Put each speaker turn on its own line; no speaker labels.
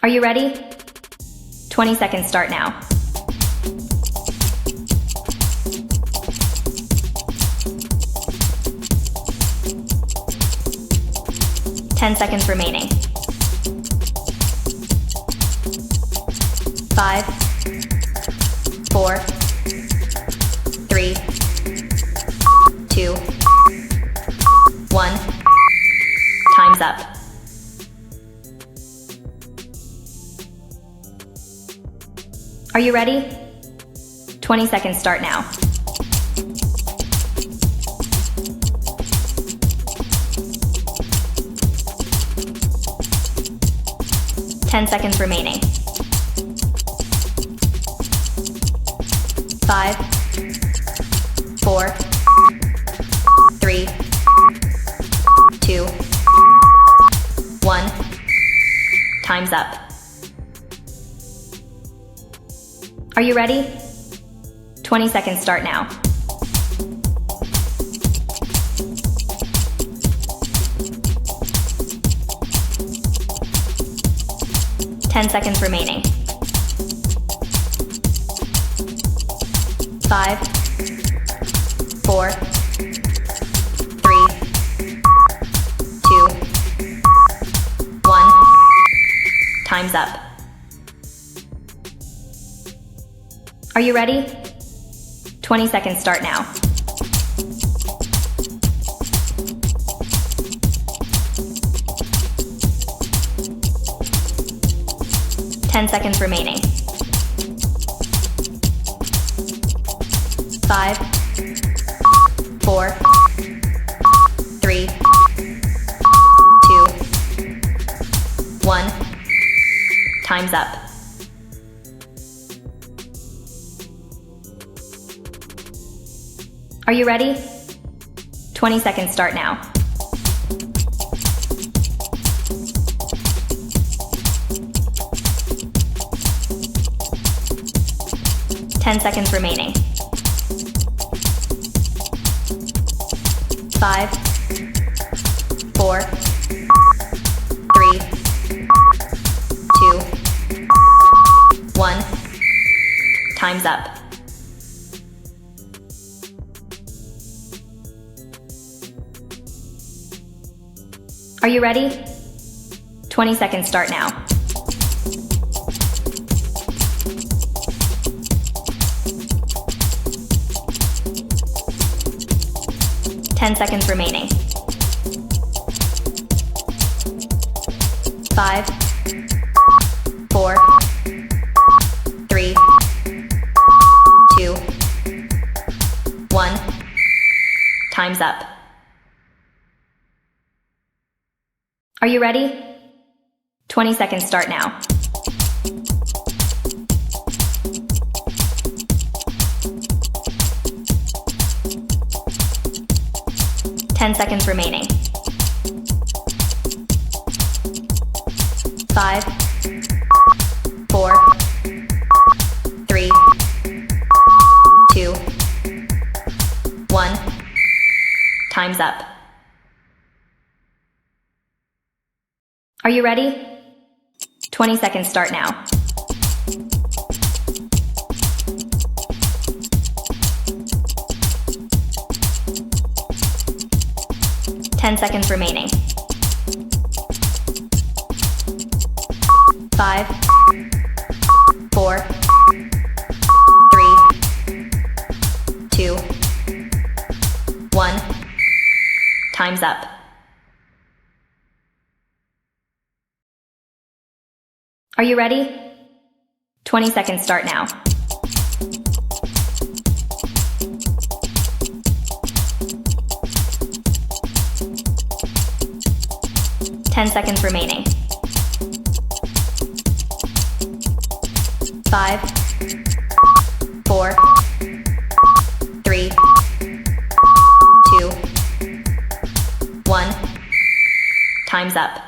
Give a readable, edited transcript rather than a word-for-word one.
Are you ready? 20 seconds start now. Ten seconds remaining. 5, 4, 3, 2, 1. Time's up. Are you ready? 20 seconds start now. Ten seconds remaining. 5, 4, 3, 2, 1. Time's up. Are you ready? 20 seconds start now. Ten seconds remaining. 5, 4, 3, 2, 1. Time's up. Are you ready? 20 seconds start now. Ten seconds remaining. 5, 4, 3, 2, 1. Time's up. Are you ready? 20 seconds start now. Ten seconds remaining. 5, 4, 3, 2, 1. Time's up. Are you ready? 20 seconds start now. Ten seconds remaining. 5, 4, 3, 2, 1. Time's up. Are you ready? 20 seconds start now. Ten seconds remaining. 5, 4, 3, 2, 1. Time's up. Are you ready? 20 seconds start now. Ten seconds remaining. 5, 4, 3, 2, 1. Time's up. Are you ready? 20 seconds start now. Ten seconds remaining. 5, 4, 3, 2, 1. Time's up.